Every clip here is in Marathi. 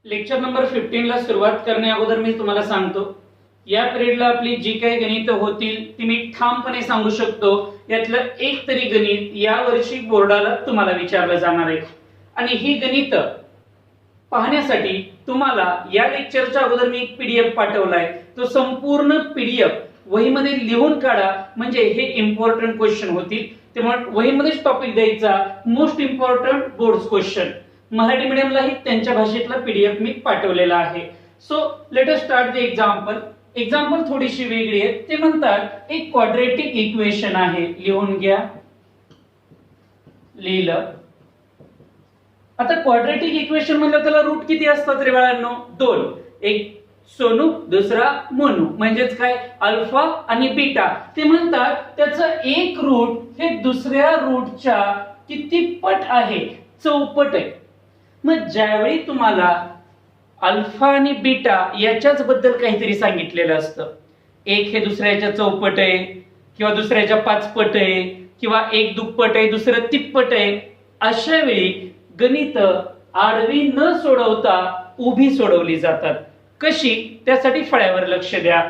लेक्चर नंबर 15 ला सुरुवात करण्या अगोदर मी तुम्हाला सांगतो, या पिरियडला आपली जी काही गणित होतील ती मी ठामपणे सांगू शकतो, यातलं एक तरी गणित या वर्षी बोर्डाला तुम्हाला विचारलं जाणार आहे. आणि ही गणित पाहण्यासाठी तुम्हाला या लेक्चरच्या अगोदर मी एक पीडीएफ पाठवलाय. तो संपूर्ण पीडीएफ वहीमध्ये लिहून काढा, म्हणजे हे इम्पॉर्टंट क्वेश्चन होतील. त्यामुळे वहीमध्येच टॉपिक द्यायचा, most important board question. Marathi मीडियमलाही त्यांच्या भाषेतला पीडीएफ मी पाठवलेला आहे. So let us start the example. Example थोडीशी वेगळी आहे. ते म्हणतात एक क्वाड्रेटिक इक्वेशन आहे, लिहून घ्या. लिहिलं. आता क्वाड्रेटिक इक्वेशन म्हणलं त्याला रूट किती असतात रे बाळांनो? दोन. एक सोनू, दुसरा मोनू, म्हणजेच काय अल्फा आणि बीटा. ते म्हणतात त्याचं एक रूट हे दुसऱ्या रूटच्या किती पट आहे? चौपट आहे. मग ज्यावेळी तुम्हाला अल्फा आणि बीटा याच्याच बद्दल काहीतरी सांगितलेलं असतं, एक हे दुसऱ्याच्या चौपट आहे किंवा दुसऱ्याच्या पाचपट आहे किंवा एक दुप्पट आहे दुसरं तिप्पट आहे, अशा वेळी गणित आडवी न सोडवता उभी सोडवली जातात. कशी? त्यासाठी फळ्यावर लक्ष द्या.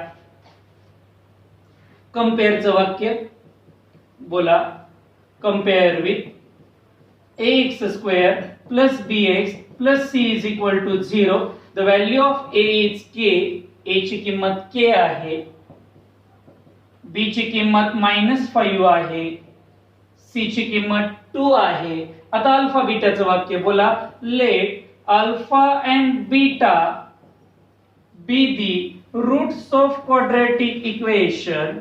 कंपेअरचं वाक्य बोला. Compare with ax square plus bx plus c is equal to 0. The value of a is k. a ची किंमत k आहे, b ची किंमत -5 आहे, c ची किंमत 2 आहे. आता अल्फा बीटाचं वाक्य बोला. Let alpha and beta be the roots of quadratic equation.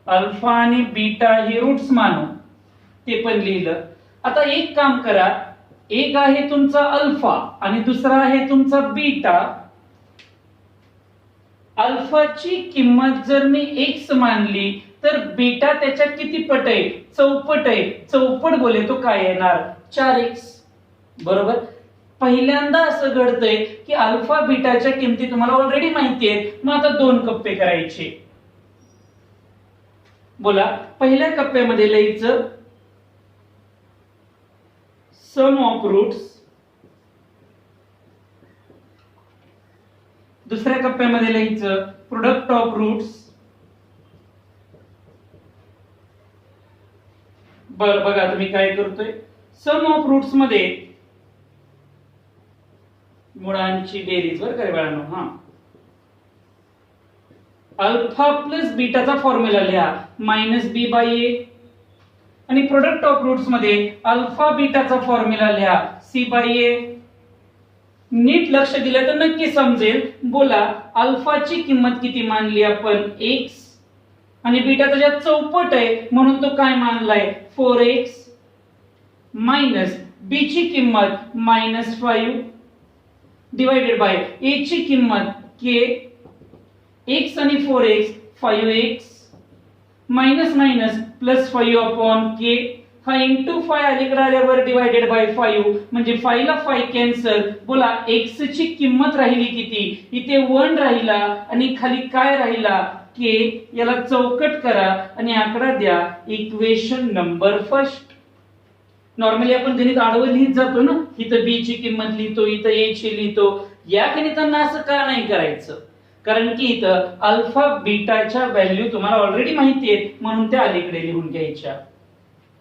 Alpha आणि बीटा ही रूट्स मानू, ते पण लिहिलं. आता एक काम करा, एक आहे तुमचा अल्फा आणि दुसरा आहे तुमचा बीटा. अल्फाची किंमत जर मी x मानली तर बीटा त्याच्या किती पट आहे? चौपट आहे. चौपट बोले तो काय येणार? 4x. बरोबर. पहिल्यांदा असं घडतंय की अल्फा बीटाच्या किमती तुम्हाला ऑलरेडी माहिती आहेत. मग आता दोन कप्पे करायचे. बोला. पहिल्या कप्प्यामध्ये लिहायचं सम ऑफ रूट्स, दुसऱ्या कप्प्यामध्ये लिहायचं प्रोडक्ट ऑफ रूट्स. बघा तुम्ही काय करतोय. सम ऑफ रूट्स मध्ये मुळांची बेरीज वर काय बाळांनो. हा, अल्फा प्लस बीटाचा फॉर्म्युला लिहा -b/a. आणि प्रोडक्ट ऑफ रूट्स मध्ये अल्फा बीटाचा फॉर्म्युला लिहा c/a. नीट लक्ष दिलं तर नक्की समजेल. बोला. अल्फाची किंमत किती मानली आपण? x. आणि बीटा त्याच्या चौपट आहे म्हणून तो काय मानलाय? 4x. मायनस b ची किंमत -5 डिवाइडेड बाय a ची किंमत k. x आणि 4x 5x minus minus +5 upon k. हा इंटू 5 अलीकडे आल्यावर डिवाइडेड बाय 5, म्हणजे 5 ला 5 कॅन्सल. बोला. x ची किंमत राहिली किती? इथे 1 राहिला आणि खाली काय राहिला? k. याला चौकट करा आणि आकडा द्या. Equation number first. नॉर्मली आपण गणित आडवं लिहित जातो ना, इथं b ची किंमत लिहितो, इथं a ची लिहितो. या गणितांना असं का नाही करायचं? कारण की इथं अल्फा बीटाच्या व्हॅल्यू तुम्हाला ऑलरेडी माहिती आहेत म्हणून त्या अलीकडे लिहून घ्यायच्या.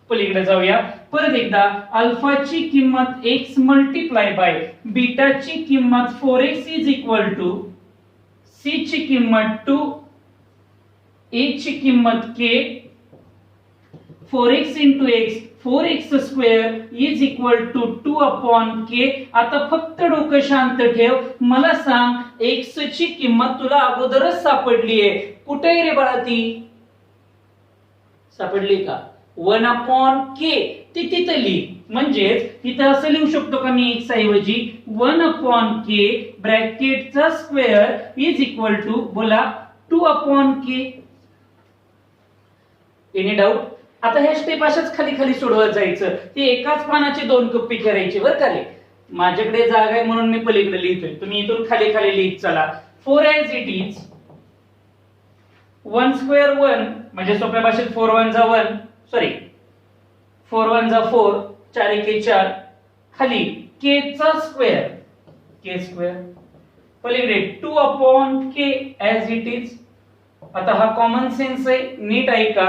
पलीकडे जाऊया परत एकदा. अल्फाची किंमत x मल्टिप्लाय बाय बीटाची किंमत 4x is equal to c ची किंमत 2, a ची किंमत k. 4x into x 4x square is equal to 2 upon k. आता फक्त डोकं शांत ठेव. मला सांग, x ची किंमत तुला अगोदरच सापडली आहे. कुठे आहे रे बाळा ती? सापडली का? 1 अपॉन k. ती तिथे लिही. म्हणजेच इथं असं लिहू शकतो का मी x ऐवजी 1 अपॉन k ब्रॅकेटचा स्क्वेअर इज इक्वल टू बोला 2 अपॉन k. Any doubt? आता हे स्टेप अशाच खाली खाली सोडवत जायचं. ते एकाच पानाचे दोन कप्पी करायचे बरं का रे. माझ्याकडे जागा आहे म्हणून मी पलीकडे लिहितोय, तुम्ही इथून खाली खाली लिहित चला. 4 as it is 1 स्क्वेअर 1, म्हणजे सोप्या भाषेत 4 1 जा 1, सॉरी 4 1 जा 4, 4 1 4, खाली के चा स्क्वेअर के स्क्वेअर पलीकडे 2 upon K as it is. आता हा कॉमन सेन्स आहे, नीट ऐका.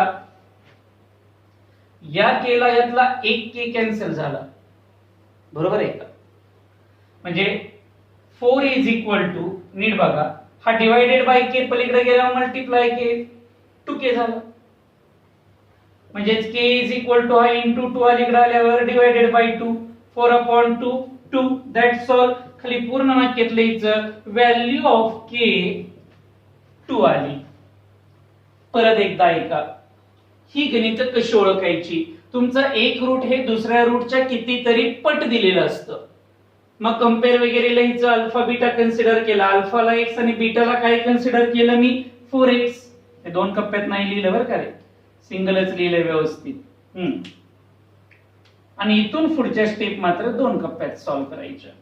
या केला यातला एक के कॅन्सल झाला, बरोबर आहे का? म्हणजे 4 इज इक्वल टू, नीट बघा, हा डिवायडेड बाय के पलीकडे गेल्यावर मल्टिप्लाय के 2k झाला. म्हणजेच के इज इक्वल टू हा इंटू 2 अलीकडे आल्यावर divided by 2 4 upon 2 2. That's all. खाली पूर्ण वाक्यात लिहायचं व्हॅल्यू ऑफ के 2 आली. परत एकदा ऐका, ही गणित कशी ओळखायची. तुमचा एक रूट हे दुसऱ्या रूटच्या कितीतरी पट दिलेलं असतं. मग कंपेअर वगैरे लिहायचं. अल्फा बीटा कन्सिडर केला, अल्फाला x आणि बीटाला काय कन्सिडर केलं मी 4x. हे दोन कप्प्यात नाही लिहिलं बरं का रे, सिंगलच लिहिलंय व्यवस्थित. आणि इथून पुढच्या स्टेप मात्र दोन कप्प्यात सॉल्व्ह करायच्या.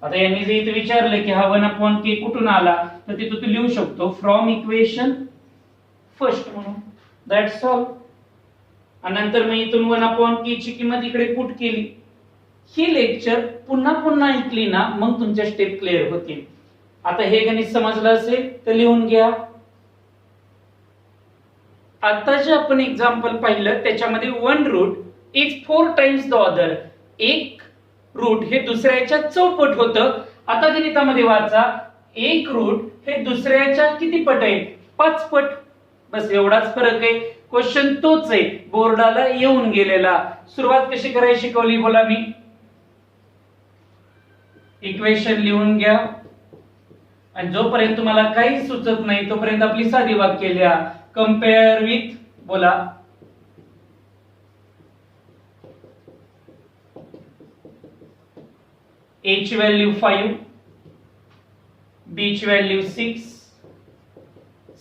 आता यांनी जे इथे विचारलं की हा 1/k कुठून आला, तर तिथं तू लिहू शकतो फ्रॉम इक्वेशन फर्स्ट म्हणून. That's all. आणि नंतर मी इथून 1/k ची किंमत इकडे पुट केली. ही लेक्चर पुन्हा पुन्हा ऐकली ना, मग तुमच्या स्टेप क्लिअर होतील. आता हे गणित समजलं असेल तर लिहून घ्या. आता जे आपण एक्झाम्पल पाहिलं त्याच्यामध्ये one root is 4 times the other. एक रूट हे दुसऱ्याच्या चौपट होतं. आता गणितामध्ये वाचा, एक रूट हे दुसऱ्याच्या किती पट आहे? 5 पट. बस एवढाच फरक आहे. क्वेश्चन तोच आहे, बोर्डाला येऊन गेलेला. सुरुवात कशी करायची शिकवली बोला मी. इक्वेशन लिहून घ्या आणि जोपर्यंत तुम्हाला काही सुचत नाही तोपर्यंत आपली साधी वाक्य लिहा. कंपेअर विथ बोला. A ची व्हॅल्यू 5, B ची व्हॅल्यू 6,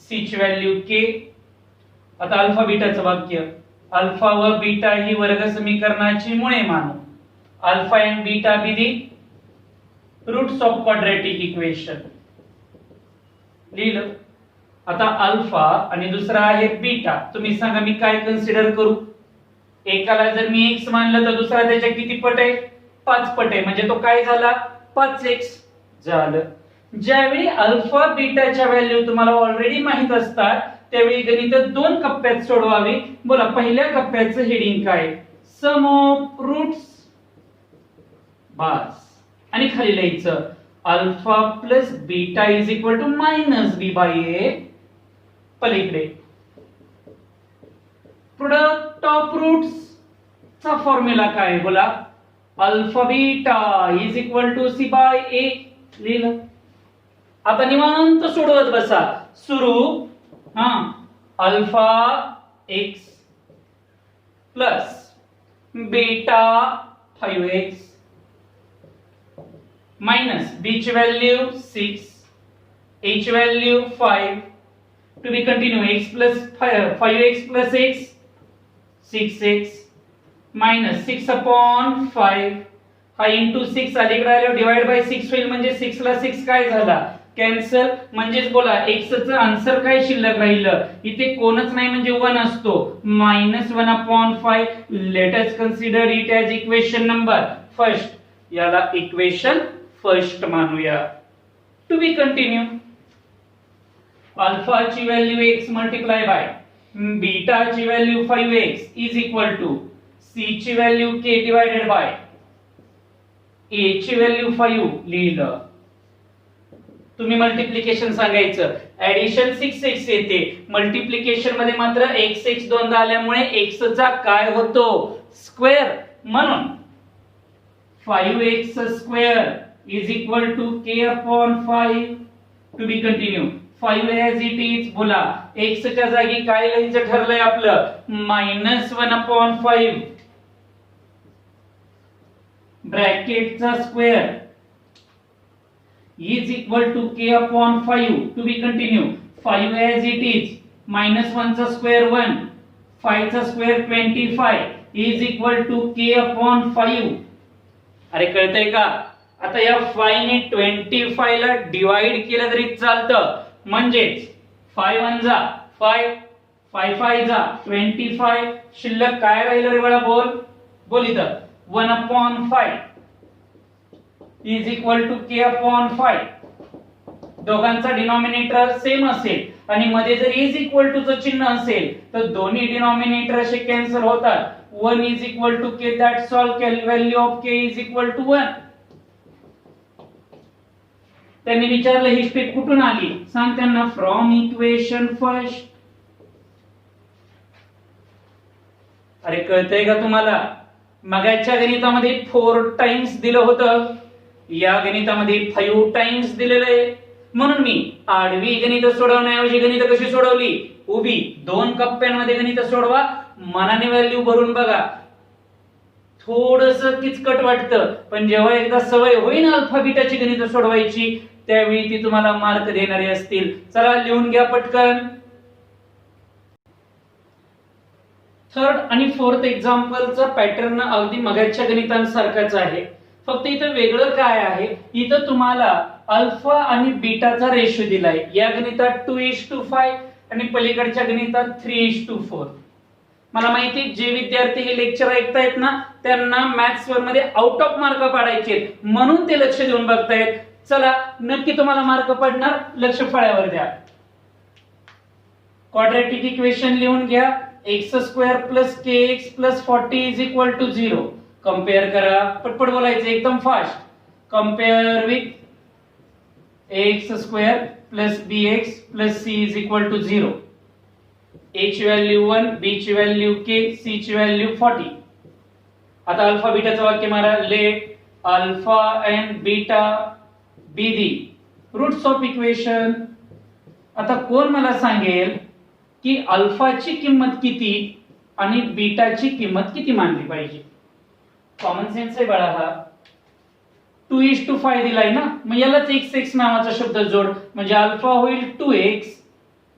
C ची व्हॅल्यू k. आता अल्फा बीटाचं वाक्य. अल्फा व बीटा ही वर्ग समीकरणाची मुळे मानू. Alpha and beta be the roots of quadratic equation. लिहिलं. आता अल्फा आणि दुसरा आहे बीटा. तुम्ही सांगा मी काय कन्सिडर करू. एकाला जर मी x मानलं तर दुसरा त्याच्या किती पट आहे? 5 पट आहे. म्हणजे तो काय झाला? 5x झालं. ज्यावेळी अल्फा बीटाच्या व्हॅल्यू तुम्हाला ऑलरेडी माहित असतात त्यावेळी गणित दोन कप्प्यात सोडवावे. बोला पहिल्या कप्प्याचं हेडिंग काय? Sum of roots. बस. आणि खाली लिहायचं alpha plus beta is equal to minus B by A. पलीकडे प्रोडक्ट ऑफ रूट्स चा फॉर्म्युला काय बोला? Alpha beta is equal to C by A. लिहिलं. आता निवांत सोडवत बसा. सुरू. Alpha x plus beta 5x minus B ची व्हॅल्यू 6, ए ची value 5. To be continue. x plus 5x plus x 6x minus 6 upon 5. हा इंटू 6 अलीकडे आल्यावर डिवाइड बाय 6 होईल. म्हणजे 6 ला 6 काय झाला? कॅन्सल. म्हणजेच बोला x चं आन्सर काय शिल्लक राहिलं? इथे कोणच नाही म्हणजे 1 असतो. -1 upon 5. Let us consider it as equation number first. याला इक्वेशन फर्स्ट मानूया. To be continue. अल्फा ची value x multiply by beta ची value 5x is equal to c ची value k divided by a ची व्हॅल्यू 5 लिहिलं. तुम्ही मल्टिप्लिकेशन सांगायचं. ऍडिशन 6x येते. मल्टिप्लिकेशन मध्ये मात्र x दोनदा आल्यामुळे x चा काय होतो? स्क्वेअर. म्हणून 5x square is equal to k upon 5. To be continue. 5 as it is. बोला x च्या जागी काय लिहायचं ठरलंय आपलं? -1 अपॉन 5 ब्रॅकेटचा square is equal to k upon 5. To be continue. 5 as it is. -1 चा स्क्वेअर 1. 5 चा square 25 is equal to k upon 5. अरे कळतंय का? आता या 5 ने 25 ला डिवाइड केलं तरी चालतं. म्हणजेच 5 1 जा 5, 5 5 जा 25. शिल्लक काय राहिलं रे बाळा? बोल बोल इथं 1 upon 5. Is equal to K upon 5. दोघांचा डिनॉमिनेटर सेम असेल आणि मध्ये जर इज इक्वल टू चं चिन्ह असेल तर दोन्ही डिनॉमिनेटर असे कॅन्सल होतात. 1 is equal to K, that's all. Value of K is equal to 1. त्यांनी विचारलं ही स्टेप कुठून आली, सांग त्यांना. From equation first. अरे कळतंय का तुम्हाला? मगाच्या गणितामध्ये 4 टाइम्स दिलं होतं, या गणितामध्ये 5 टाइम्स दिलेलं आहे. म्हणून मी आडवी गणित सोडवण्याऐवजी गणित कशी सोडवली, उभी 2 कप्प्यांमध्ये गणित सोडवा, मनाने व्हॅल्यू भरून बघा. थोडस किचकट वाटतं, पण जेव्हा एकदा सवय होईल अल्फा बीटाची गणित सोडवायची त्यावेळी ती तुम्हाला मार्क देणारी असतील. चला लिहून घ्या पटकन. थर्ड आणि फोर्थ एक्झाम्पलचा पॅटर्न अगदी मगाच्या गणितांसारखाच आहे, फक्त इथं वेगळं काय आहे, इथं तुम्हाला अल्फा आणि बीटाचा रेशो दिलाय. या गणितात 2:5 आणि पलीकडच्या गणितात 3:4. मला माहिती जे विद्यार्थी हे लेक्चर ऐकतायत ना त्यांना मॅथ्स वर मध्ये आउट ऑफ मार्क पाडायचे, म्हणून ते लक्ष देऊन बघतायत. चला नक्की तुम्हाला मार्क पडणार, लक्ष फळ्यावर द्या. क्वाड्रॅटिक इक्वेशन लिहून घ्या. x² + kx + 40 = 0. कंपेअर करा, पटपट बोलायचं एकदम fast. Compare with x² + bx + c = 0. a ची व्हॅल्यू 1, b ची व्हॅल्यू k, c ची व्हॅल्यू 40. आता अल्फा बीटाचं वाक्य मारा. Let alpha and beta be the roots of equation. आता कोण मला सांगेल की अल्फाची किंमत किती आणि बीटाची किंमत किती मानली पाहिजे? कॉमन सेन्स आहे बाळा हा. 2:5 दिलाय ना, मग यालाच x नावाचा शब्द जोड, म्हणजे अल्फा होईल 2x,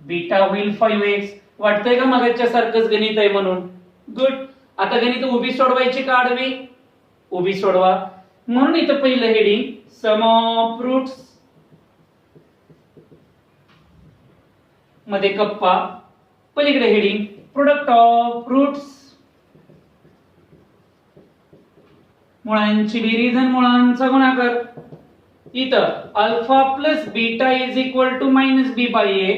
बीटा होईल 5x. वाटतंय का मगाच्या सारखंच गणित आहे म्हणून? गुड. आता गणित उभी सोडवायची का आडवी? उभी सोडवा. म्हणून इथं पहिलं हेडिंग सम ऑफ रूट्स मध्ये कप्पा, पलीकडे हेडिंग प्रोडक्ट ऑफ रूट्स. मुळांची बेरीज आणि मुळांचा गुणाकार. इथं alpha plus beta is equal to minus B by A,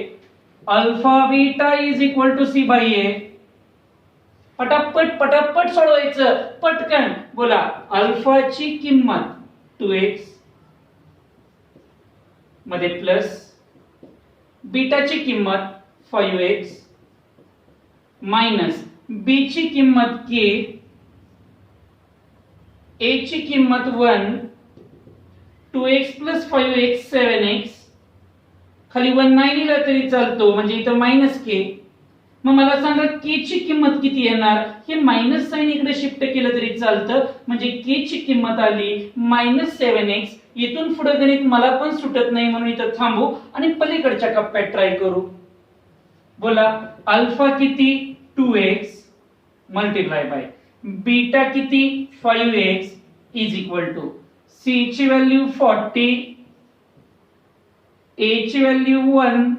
alpha beta is equal to C by A. पटापट पटापट सोडवायचं, पटकन बोला. अल्फाची किंमत 2x मध्ये प्लस बीटाची किंमत 5x मायनस b ची किंमत k, a ची किंमत 1, 2x + 5x 7x. खाली 1 नाही लिहिलं तरी चालतो, म्हणजे इथं मायनस k. मग मला सांगा k ची किंमत किती येणार? हे मायनस साइन इकडे शिफ्ट केलं तरी चालतं, म्हणजे k ची किंमत आली -7x. इथून पुढे गणित मला पण सुटत नाही, म्हणून इथं थांबू आणि पलीकडच्या कप्प्यात ट्राय करू. बोला अल्फा किती? 2x मल्टिप्लाय बाय बीटा किती? 5x is equal to c ची व्हॅल्यू 40, a ची व्हॅल्यू 1.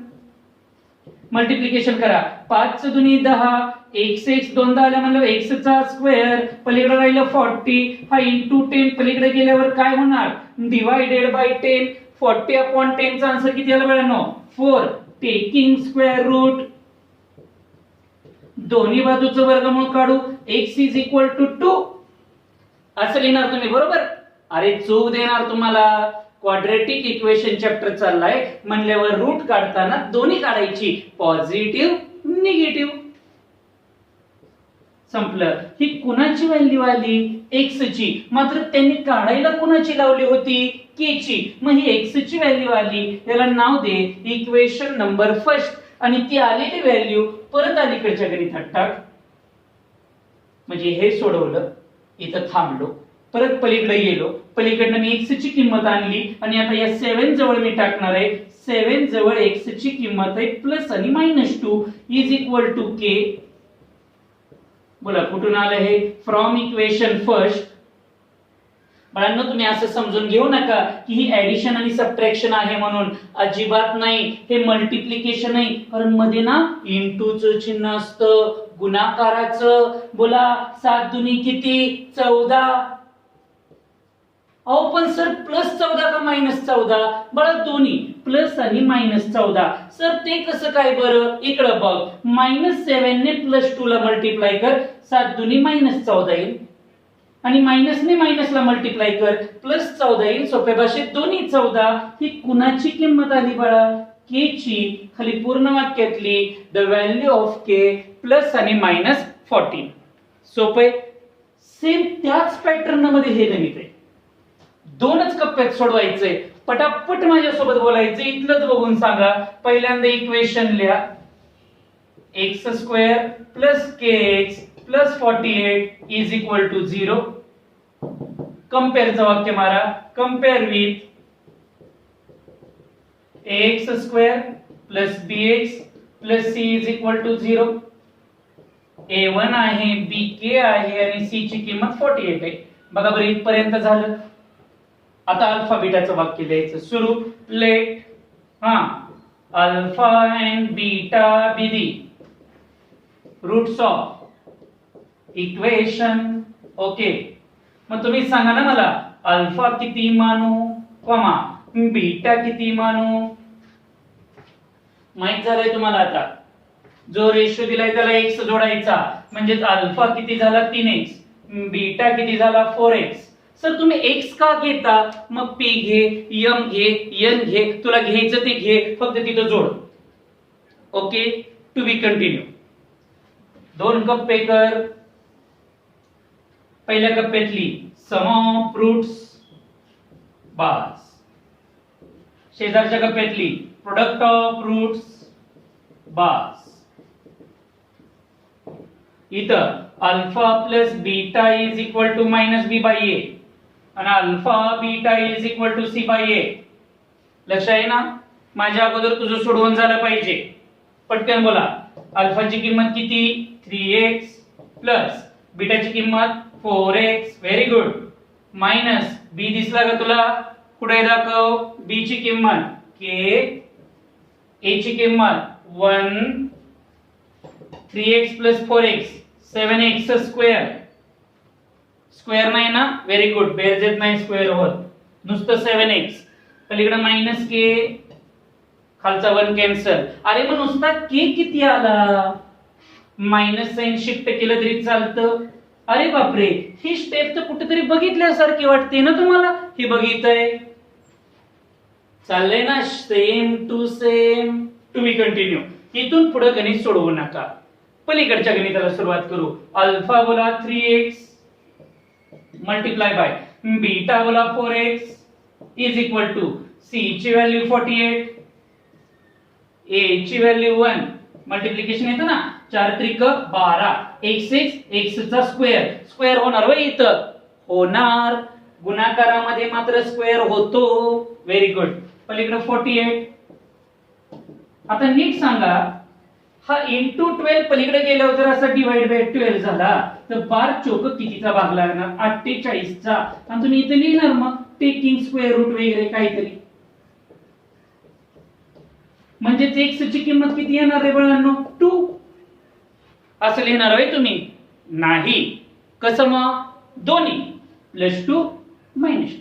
मल्टिप्लिकेशन करा. 5 × 2 = 10, x दोनदा आल्या म्हणजे x चा स्क्वेअर, पलीकडे राहिलं 40, हा इंटू 10 पलीकडे गेल्यावर काय होणार? Divided by 10. 40/10 चा आन्सर किती आला बघा? 4. Taking square root. दोन्ही बाजूचं वर्गमूळ काढू. x इज इक्वल टू 2 असं लिहिणार तुम्ही, बरोबर? अरे चूक देणार तुम्हाला. क्वाड्रॅटिक इक्वेशन चॅप्टर चाललाय म्हणल्यावर रूट काढताना दोन्ही काढायची, पॉझिटिव्ह निगेटिव्ह. संपलं. ही कुणाची व्हॅल्यू आली? x ची. मात्र त्यांनी काढायला कुणाची लावली होती? k ची. मग ही x ची व्हॅल्यू आली, याला नाव दे इक्वेशन नंबर फर्स्ट. आणि ती आलेली व्हॅल्यू परत अलीकडच्या गणितात टाक. म्हणजे हे सोडवलं, इथं थांबलो, परत पलीकडे गेलो, पलीकडनं मी x ची किंमत आणली आणि आता या 7 जवळ मी टाकणार आहे. 7 जवळ x ची किंमत आहे प्लस आणि -2 इज इक्वल टू k. बोला कुठून आलं हे? From equation first. बाळांनो तुम्ही असं समजून घेऊ नका की ही ऍडिशन आणि सबट्रॅक्शन आहे म्हणून. अजिबात नाही, हे मल्टिप्लिकेशन आहे. कारण मध्ये ना इंटूचं चिन्ह असतं, गुणाकाराचं. बोला 7 दुनी किती? 14. अहो पण सर +14 का -14? बघा दोन्ही प्लस आणि -14. सर ते कसं काय बरं? इकडं बघ, -7 ने +2 ला मल्टिप्लाय कर, 7 दुनी -14 येईल. आणि मायनसने मायनसला मल्टिप्लाय कर, +14 येईल. सोप्या भाषेत दोन्ही 14. ही कुणाची किंमत आली बाळा? के ची. खाली पूर्ण वाक्यातली the value of K plus आणि -14. सोपे. सेम त्याच पॅटर्न मध्ये हे गणित आहे. दोनच कप्प्यात सोडवायचंय. पटापट माझ्यासोबत बोलायचं. इथलंच बघून सांगा. पहिल्यांदा इक्वेशन लिहा. x² + kx + 48 = 0. कंपेअरचं वाक्य मारा. Compare with ax² + bx + c = 0. a1 आहे, bk आहे आणि c ची किंमत 48 आहे. बघा बरं, इथपर्यंत झालं. आता अल्फा बीटाचं वाक्य लिहायचं. सुरू. Let alpha and beta be the roots of equation. Okay, मग तुम्ही सांगा ना मला, अल्फा किती मानू, कॉमा बीटा किती मानू? माहित झालंय तुम्हाला. आता जो रेशो दिलाय त्याला x जोडायचा, म्हणजे अल्फा किती झाला 3x, बीटा किती झाला 4x. सर तुम्ही x का घेता? मग p घे, m घे, n घे, तुला घ्यायचं ते घे, फक्त तिथं जोड. Okay, to be continue. दोन कप्पे कर. पहिल्या कप्प्यातली सम ऑफ रूट्स बास. शेजारच्या कप्प्यातली प्रोडक्ट ऑफ रूट्स बास. इथं alpha plus beta is equal to -b/a आणि alpha beta is equal to c/a. लक्ष आहे ना? माझ्या अगोदर तुझं सोडवून झालं पाहिजे. पटकन बोला. अल्फाची किंमत किती? 3x प्लस बीटाची किंमत 4x. Very good. Minus b दिसला का तुला? पुढे दाखव. b ची किंमत k, a ची किंमत 1, 3x + 4x 7x square. Square नाही ना? Very good. बेरजेत नाही स्क्वेअर होत, नुसतं 7x. पलीकडे -k, खालचा 1 कॅन्सल. अरे मग नुसता k किती आला? मायनस साइन शिफ्ट केलं तरी चालतं. अरे बापरे, ही स्टेप तर कुठेतरी बघितल्यासारखी वाटते ना तुम्हाला? ही बघितलंय. चाललंय ना same to same. To be continue. इथून पुढे गणित सोडवू नका. पलीकडच्या गणिताला सुरुवात करू. अल्फा बोला 3x मल्टिप्लाय बाय बीटा बोला 4x is equal to c ची व्हॅल्यू 48, a ची व्हॅल्यू 1. मल्टिप्लिकेशन येतं ना, 4 त्रिक 12, x चा स्क्वेअर. स्क्वेअर होणार होय इथं? होणार. गुणाकारामध्ये मात्र स्क्वेअर होतो. Very good. पलीकडे 48. आता नीट सांगा, हा इंटू 12 पलीकडे गेल्यावर जर असा डिवाइड बाय 12 झाला तर 12 चोक कितीचा भाग लागणार? 48 चा. आणि तुम्ही इथे लिहिणार मग टेकिंग स्क्वेअर रूट वगैरे काहीतरी. म्हणजे x ची किंमत किती येणार रे बाळांनो? 2. असं लिहिणार आहे तुम्ही? नाही. कसं मग? दोन्ही +2 -2.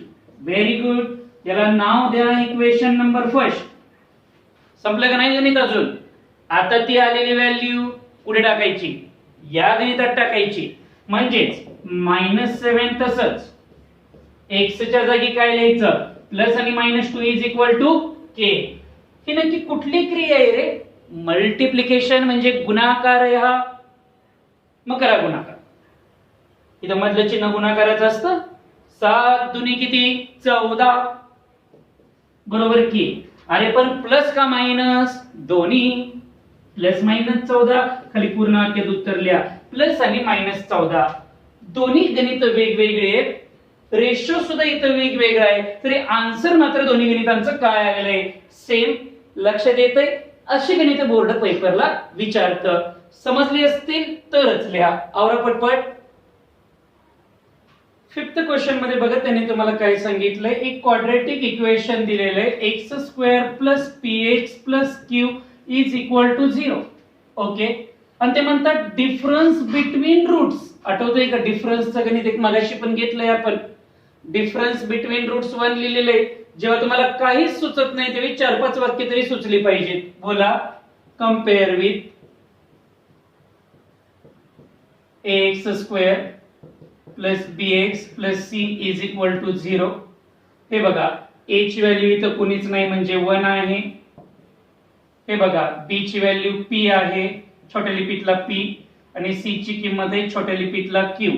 Very good. याला नाव द्या इक्वेशन नंबर फर्स्ट. संपलं का नाही गणित अजून? आता ती आलेली व्हॅल्यू पुढे टाकायची, या गणितात टाकायची. म्हणजेच -7 तसंच x च्या जागी काय लिहायचं? प्लस आणि -2 इज इक्वल टू k. ही नक्की कुठली क्रिया आहे रे? मल्टिप्लिकेशन म्हणजे गुणाकार आहे हा. मग करा गुणाकार. इथं मधलं चिन्ह गुणाकाराचं असतं. 7 दुनी किती? 14 बरोबर की. अरे पण प्लस का मायनस? दोन्ही. प्लस -14. खाली पूर्ण वाक्यात उत्तर लिहा. प्लस आणि -14 दोन्ही गणित वेगवेगळे आहेत. रेशो सुद्धा इथं वेगवेगळा आहे. तरी आन्सर मात्र दोन्ही गणितांचं काय आलेलं आहे? सेम. लक्षात येतंय? अशी गणित बोर्ड पेपरला विचारतं. समजली असतील तरच लिहा. आवरा पटपट. 5th क्वेश्चन मध्ये बघा, त्याने तुम्हाला काय सांगितलंय? एक क्वाड्रॅटिक इक्वेशन दिलेलं आहे. x² + px + q is equal to 0. Okay. आणि ते म्हणतात डिफरन्स बिटवीन रूट्स. आठवतंय का डिफरन्सचं गणित? एक मगाशी पण घेतलंय आपण. डिफरन्स बिटवीन रूट्स 1 लिहिलेले. जेव्हा तुम्हाला काहीच सुचत नाही तेव्हा 4-5 वाक्य तरी सुचली पाहिजेत. बोला. Compare with ax square plus bx plus c is equal to 0. हे बघा, a ची व्हॅल्यू इथं कोणीच नाही म्हणजे 1 आहे. हे बघा, b ची व्हॅल्यू p आहे, छोट्या लिपीतला p, आणि c ची किंमत आहे छोट्या लिपीतला q.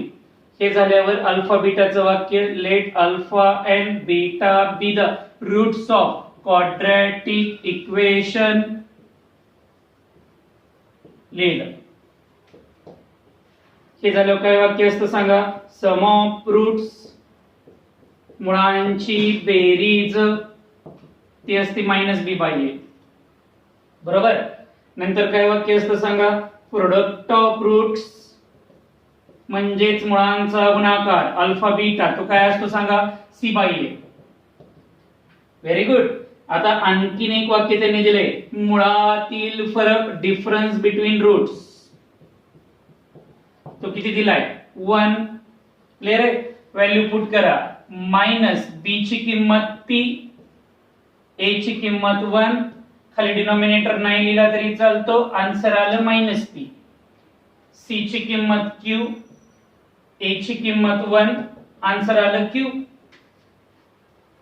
हे झाल्यावर अल्फा बीटाचं वाक्य, let alpha and beta be the roots of quadratic equation लिहिलं. हे झाल्यावर काय वाक्य असतं सांगा? सम ऑफ रूट्स, मुळांची बेरीज ती असते -b/a. बरोबर. नंतर काय वाक्य असतं सांगा? प्रोडक्ट ऑफ रूट्स म्हणजेच मुळांचा गुणाकार अल्फा बीटा, तो काय असतो सांगा? c/a. Very good. आता आणखीन एक वाक्य त्यांनी दिले, मुळातील फरक, डिफरन्स बिटवीन रूट्स, तो किती दिलाय? 1. क्लियर आहे? व्हॅल्यू पुट करा. मायनस b ची किंमत p, a ची किंमत 1, खाली डिनॉमिनेटर नाही लिहिला तरी चालतो, आन्सर आलं -p. c ची किंमत q, a ची किंमत 1, आन्सर आलं q.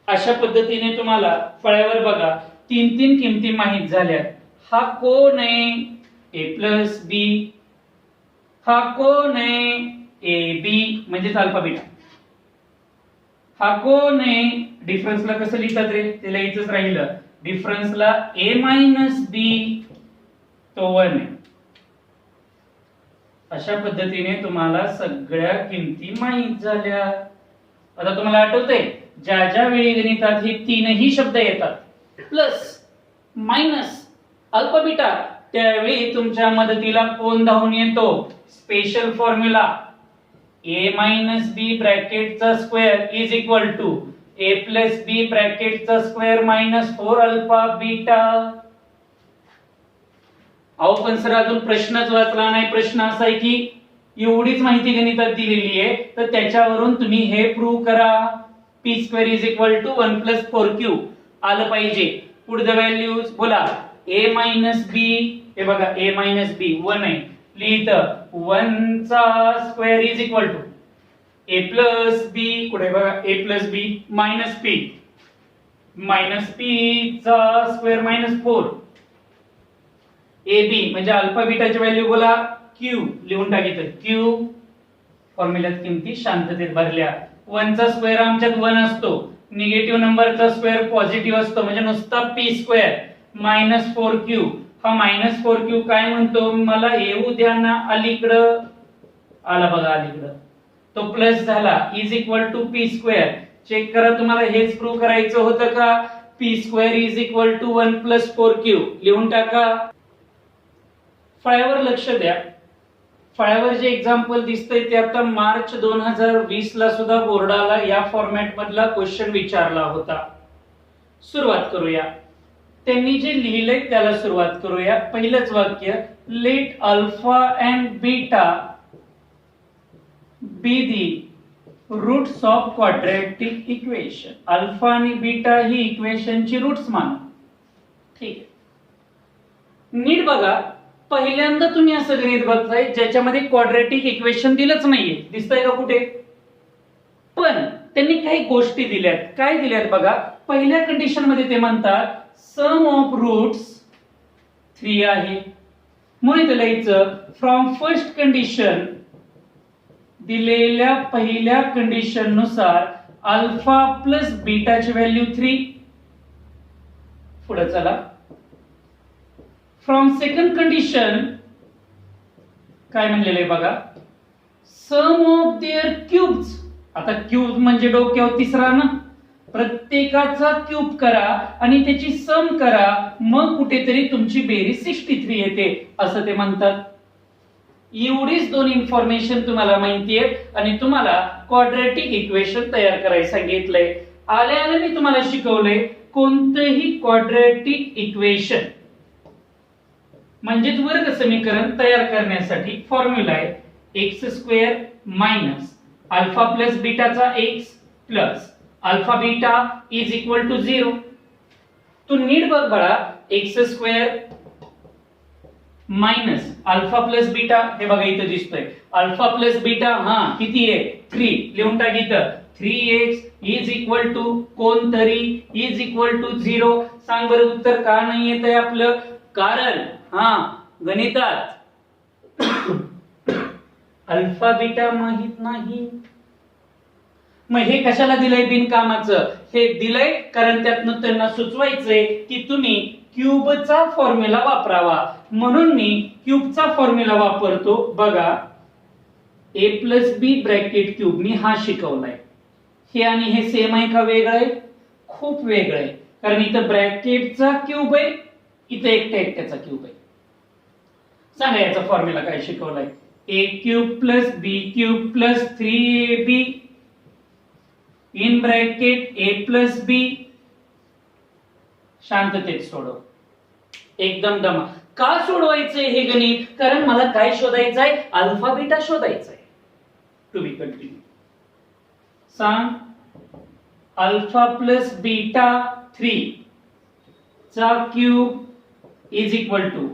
अशा पद्धतीने तुम्हाला फळ्यावर बघा 3 किमती माहित झाल्या. हा कोण आहे? a plus b. हा कोण आहे? ab म्हणजे अल्फा बीटा. हा कोण आहे? डिफरन्सला कसं लिहितात रे? ते लिहायचंच राहिलं. डिफरन्सला a मायनस b, तो 1 आहे. अशा पद्धतीने तुम्हाला सगळ्या किमती माहित झाल्या. आता तुम्हाला आठवतंय, ज्या ज्या वेळी गणितात हे तीनही शब्द येतात, प्लस मायनस अल्फा बीटा, त्यावेळी तुमच्या मदतीला कोण धावून येतो? Special formula a minus b ब्रॅकेटचा square is equal to a plus b ब्रॅकेटचा स्क्वेअर मायनस 4 अल्फा बीटा. अहो पण सर अजून प्रश्नच वाचला नाही. प्रश्न असा आहे की एवढीच माहिती गणितात दिलेली आहे, तर त्याच्यावरून तुम्ही हे प्रूव्ह करा. p square is equal to 1 plus 4q आलं पाहिजे. Put the values. बोला. a मायनस b, हे बघा a मायनस b 1 आहे, लिहितं 1 चा square is equal to a plus b, कुठे बघा a plus b minus p, minus p चा स्क्वेअर मायनस 4. ab म्हणजे अल्फा बीटाची व्हॅल्यू बोला q, लिहून टाकीत q. फॉर्म्युल्यात किमती शांततेत भरल्या. 1 चा स्क्वेअर आमच्यात 1 असतो, निगेटिव्ह नंबरचा स्क्वेअर पॉझिटिव्ह असतो, म्हणजे नुसता p स्क्वेअर मायनस 4q. हा मायनस 4q काय म्हणतो? मला येऊ द्या ना अलीकडं. आला बघा अलीकडं, तो प्लस झाला, is equal to p square. Check करा, तुम्हाला हेच प्रूव्ह करायचं होतं का? p square is equal to 1 plus 4q लिहून टाका. फळ्यावर लक्ष द्या. फळ्यावर जे एक्झाम्पल दिसतंय ते आता मार्च 2020 ला सुद्धा बोर्डाला या फॉर्मॅट मधला क्वेश्चन विचारला होता. सुरुवात करूया. त्यांनी जे लिहिलंय त्याला सुरुवात करूया. पहिलंच वाक्य, let alpha and beta be the roots of quadratic equation. Alpha आणि बीटा ही इक्वेशनची रूट्स माना. ठीक आहे. नीट बघा, पहिल्यांदा तुम्ही असं गणित बघताय ज्याच्यामध्ये क्वाड्रॅटिक इक्वेशन दिलंच नाहीये. दिसतंय का कुठे? पण त्यांनी काही गोष्टी दिल्यात. काय दिल्यात बघा. पहिल्या कंडिशन मध्ये ते म्हणतात सम ऑफ रूट्स 3 आहे, म्हणून इथे लिहायचं फ्रॉम फर्स्ट कंडिशन, दिलेल्या पहिल्या कंडिशन नुसार अल्फा प्लस बीटाची व्हॅल्यू 3. पुढे चला. फ्रॉम सेकंड कंडिशन काय म्हणलेलं आहे बघा, सम ऑफ देअर क्यूब्स. आता क्यूब म्हणजे डोक्यावर तिसरा ना, प्रत्येकाचा क्यूब करा आणि त्याची सम करा, मग कुठेतरी तुमची बेरीज 63 येते असं ते म्हणतात. एवढीच 2 इन्फॉर्मेशन तुम्हाला माहिती आहे आणि तुम्हाला क्वाड्रॅटिक इक्वेशन तयार करायला सांगितलंय. आले मी तुम्हाला शिकवलंय कोणतंही क्वाड्रॅटिक इक्वेशन म्हणजेच वर्ग समीकरण तयार करण्यासाठी फॉर्म्युला आहे x square minus alpha plus बीटाचा x, plus alpha beta is equal to 0. तू नीट बघ बाळा, x square minus alpha plus beta, हे बघा इथं दिसतोय अल्फा प्लस बीटा, हा किती आहे 3, लिहून टाक इथं 3x इज इक्वल टू कोणतरी इज इक्वल टू 0. सांग बरं उत्तर का नाही येत आहे आपलं? कारण हा गणितात अल्फा बीटा माहित नाही. मग हे कशाला दिलंय बिनकामाचं? हे दिलंय कारण त्यातनं त्यांना सुचवायचंय की तुम्ही क्यूबचा फॉर्म्युला वापरावा, म्हणून मी क्यूबचा फॉर्म्युला वापरतो. बघा a plus B bracket cube मी हा शिकवलाय. हे आणि हे सेम आहे का वेगळं आहे? खूप वेगळं आहे, कारण इथं ब्रॅकेटचा क्यूब आहे, इथं एकट्याचा क्यूब आहे. सांगा याचा फॉर्म्युला काय शिकवलाय? a cube plus B cube plus 3ab in bracket a plus B. शांततेत सोडव, एकदम दमा. का सोडवायचंय हे गणित? कारण मला काय शोधायचंय? अल्फा बीटा शोधायचंय. To be continue. सांग अल्फा प्लस बीटा 3 चा क्यूब इज इक्वल टू,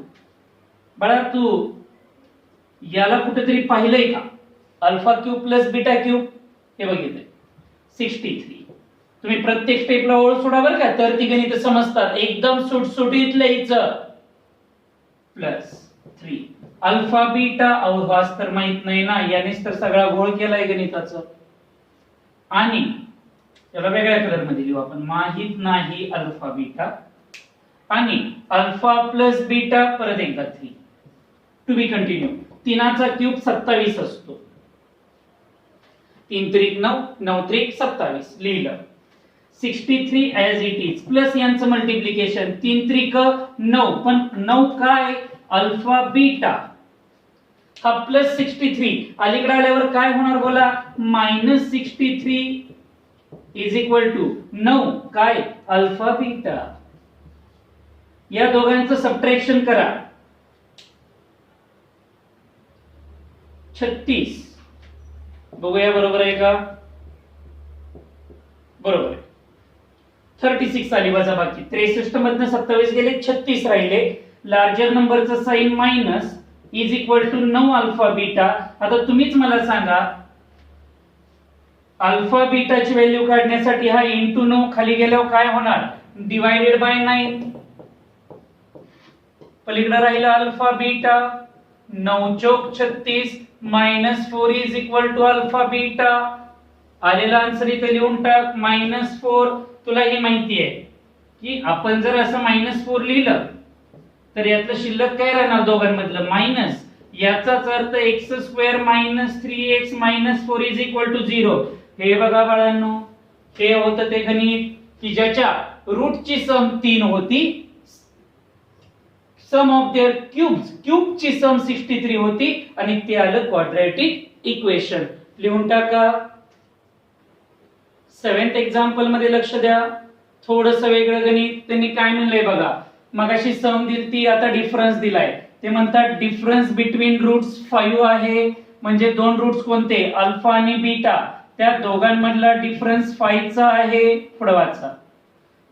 बघा तू याला कुठेतरी पाहिलंय का? Alpha cube plus beta cube, हे बघितलंय 63. तुम्ही प्रत्येक स्टेपला ओळ सोडा बरं का, तर ती गणित समजतात. एकदम सुटसुटीत लिहायचं. प्लस 3 अल्फा बीटा, अवभास तर माहित नाही ना, यानेच तर सगळा घोळ केलाय गणिताचा. आणि याला वेगळ्या कलर मध्ये लिहू आपण, माहित नाही अल्फा बीटा. आणि अल्फा प्लस बीटा परत एकदा 3. To be continue. 3चा क्यूब 27 असतो. 3 त्रिक 9, 9 त्रिक 27 लिहिलं. 63 ऍज इट इज प्लस यांचं मल्टिप्लिकेशन 3 त्रिक 9, पण 9 काय? Alpha beta. हा प्लस 63 अलीकडे आल्यावर काय होणार बोला? मायनस 63 इज इक्वल टू 9 काय? Alpha beta. या दोघांचं सबट्रॅक्शन करा. 36 बघूया बरोबर आहे का? बरोबर आहे. 36 आली वजाबाकी. 63 मधनं 27 गेले, 36 राहिले. लार्जर नंबरचं sign minus is equal to 9 alpha beta. आता तुम्हीच मला सांगा, अल्फा बीटाची व्हॅल्यू काढण्यासाठी हा इंटू 9 खाली गेल्यावर काय होणार? Divided by 9. पलीकडे राहिला अल्फा बीटा. 9 चौक 36 minus 4 is equal to alpha beta. आलेला आन्सर इथे लिहून टाक, -4. तुला हे माहिती आहे की आपण जर असं -4 लिहिलं तर यातलं शिल्लक काय राहणार दोघांमधलं? मायनस. याचाच अर्थ x² - 3x - 4 is equal to 0. हे बघा बाळांनो, हे होतं ते गणित की ज्याच्या रूटची सम 3 होती, सम ऑफ देअर क्यूब्स, क्यूबची सम 63 होती, आणि ते आलं क्वाड्रॅटिक इक्वेशन. लिहून टाका. 7th एक्झाम्पल मध्ये लक्ष द्या. थोडस वेगळं गणित. त्यांनी काय म्हणलंय बघा, मगाशी सम दिलती, आता डिफरन्स दिलाय. ते म्हणतात डिफरन्स बिटवीन रूट्स 5 आहे. म्हणजे दोन रूट्स कोणते? अल्फा आणि बीटा. त्या दोघांमधला डिफरन्स 5 चा आहे. पुढे वाचा.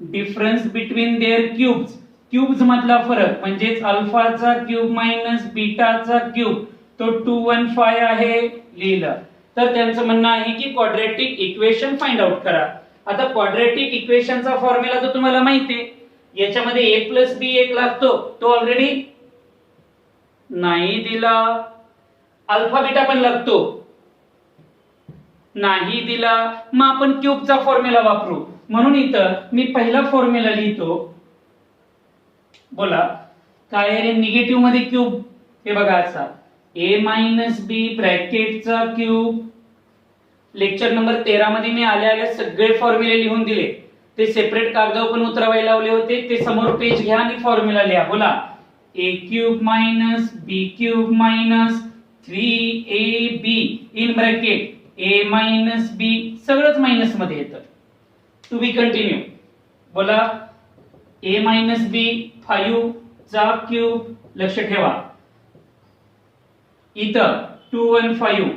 Difference between their cubes, cubes मधला फरक म्हणजेच अल्फाचा क्यूब मायनस बीटाचा क्यूब, तो 215 आहे. लिहिलं. तर त्यांचं म्हणणं आहे की क्वाड्रॅटिक इक्वेशन फाइंड आउट करा. आता क्वाड्रॅटिक इक्वेशनचा फॉर्म्युला तर तुम्हाला माहिती आहे. याच्यामध्ये a प्लस बी एक लागतो, तो ऑलरेडी नाही दिला. अल्फा बीटा पण लागतो, नाही दिला. मग आपण क्यूबचा फॉर्म्युला वापरू. म्हणून इथं मी पहिला फॉर्म्युला लिहितो. बोला काय आहे? निगेटिव्ह मध्ये क्यूब. हे बघा असा a मायनस बी ब्रॅकेटचा क्यूब. लेक्चर नंबर 13 मध्ये मी आल्या सगळे फॉर्म्युले लिहून दिले. ते सेपरेट कागदावर पण उतरवायला लावले होते. ते समोर पेज घ्या आणि फॉर्म्युला लिहा. बोला a cube minus B cube minus 3ab in bracket a minus B, सगळंच मायनस मध्ये येतं. To be continue. बोला a मायनस बी 5 चा क्यूब. लक्ष ठेवा इथं 215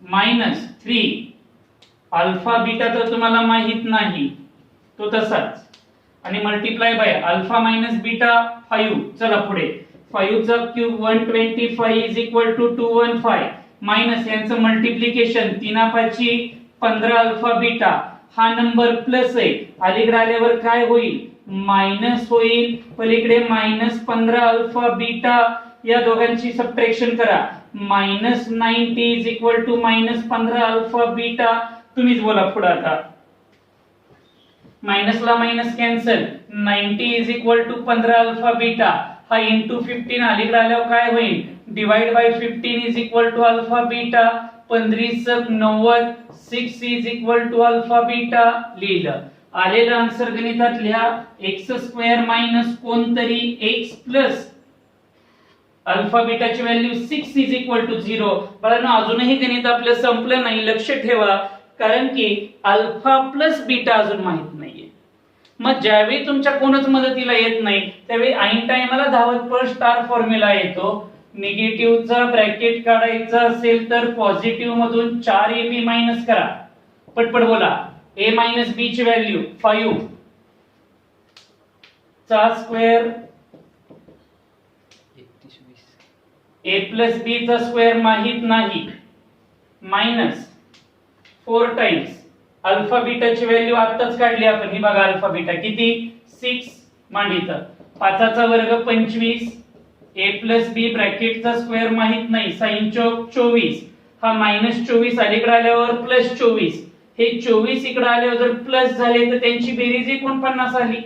मायनस 3 अल्फा बीटा तर तुम्हाला माहित नाही, तो तसाच, आणि multiply by alpha minus beta 5. चला पुढे 5 चा cube 125 is equal to 215 minus यांचं मल्टिप्लिकेशन 3 15 अल्फा बीटा, हा नंबर प्लस आहे, अलीकडे आल्यावर काय होईल मायनस होईल, पलीकडे मायनस 15 अल्फा बीटा, या दोघांची सबट्रॅक्शन करा, minus 90 is equal to minus 15 alpha beta. तुम्हीच बोला पुढे आता. मायनसला minus cancel, 90 is equal to 15 alpha beta, हा इंटू 15 अलीकडे आल्यावर काय होईल divide by 15 is equal to alpha beta, 15 90, 6 is equal to alpha beta लिहिलं. आलेलं आन्सर गणितात लिहा एक्स स्क्वेअर मायनस कोणतरी एक्स प्लस अल्फा बीटाची व्हॅल्यू 6 इज इक्वल टू 0. बाळांनो अजूनही गणित आपलं संपलं नाही, लक्ष ठेवा, कारण की अल्फा प्लस बीटा अजून माहित नाहीये. मग ज्यावेळी तुमच्या कोणच मदतीला येत नाही त्यावेळी ऐन टाइमला धावत पळ स्टार फॉर्म्युला येतो. निगेटिव्हचा ब्रॅकेट काढायचा असेल तर पॉझिटिव्ह मधून 4ab मायनस करा, पटपट बोला. a मायनस b ची व्हॅल्यू 5 चा स्क्वेअर a प्लस b चा स्क्वेअर माहित नाही, मायनस 4 टाइम्स अल्फा बीटाची व्हॅल्यू आत्ताच काढली आपण, ही बघा अल्फा बीटा किती 6 मांडीचा, 5 चा वर्ग 25, a प्लस b ब्रॅकेटचा स्क्वेअर माहित नाही, साइन चौक 24, हा मायनस 24 अलीकडे आल्यावर प्लस 24, हे 24 इकडे आल्यावर जर प्लस झाले तर त्यांची बेरीज 49 आली.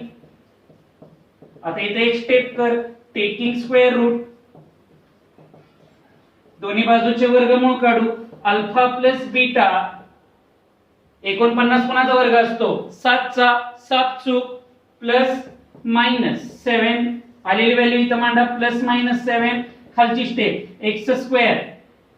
आता इथे एक स्टेप कर, टेकिंग स्क्वेअर रूट, दोन्ही बाजूचे वर्गमूळ काढू, अल्फा प्लस बीटा 49 कोणाचा वर्ग असतो 7 चा, 7 चूक प्लस मायनस 7, आलेली व्हॅल्यू इथं मांडा प्लस मायनस 7, खालची step x square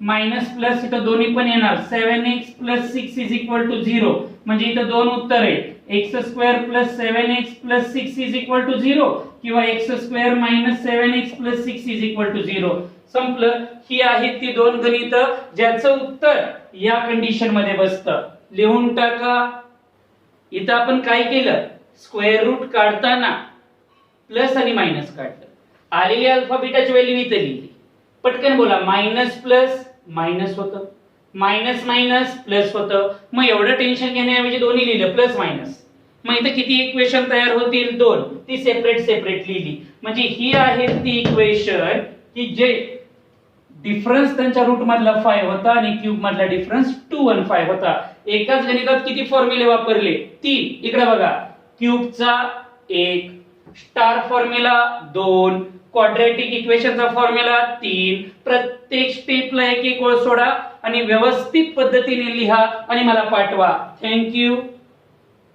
minus plus इथं दोन्ही पण येणार 7x plus 6 is equal to 0, म्हणजे इथं दोन उत्तर आहे, x square plus 7x plus 6 is equal to 0 किंवा x square minus 7x plus 6 is equal to 0. संपलं. ही आहेत ती दोन गणित ज्याचं उत्तर या कंडिशन मध्ये बसतं. लिहून टाका. इथं आपण काय केलं, स्क्वेअर रूट काढताना प्लस आणि मायनस काढलं, आलेली अल्फा बीटाची व्हॅल्यू इथे लिहिली, पटकन बोला मायनस प्लस मायनस होतं, मायनस मायनस प्लस होतं, मग एवढं टेन्शन घेण्याऐवजी दोन्ही लिहिलं प्लस मायनस, मग इथं किती इक्वेशन तयार होतील 2, ती सेपरेट सेपरेट लिहिली. म्हणजे ही आहे ती इक्वेशन की जे डिफरन्स त्यांच्या रूट मधला 5 होता आणि क्यूब मधला डिफरन्स 215 होता. एकाच गणितात किती फॉर्म्युले वापरले 3, इकडे बघा, क्यूबचा 1, स्टार फॉर्म्युला 2, क्वाड्रॅटिक इक्वेशनचा फॉर्म्युला 3, प्रत्येक स्टेपला एक एक ओळ सोडा आणि व्यवस्थित पद्धतीने लिहा आणि मला पाठवा. थँक्यू.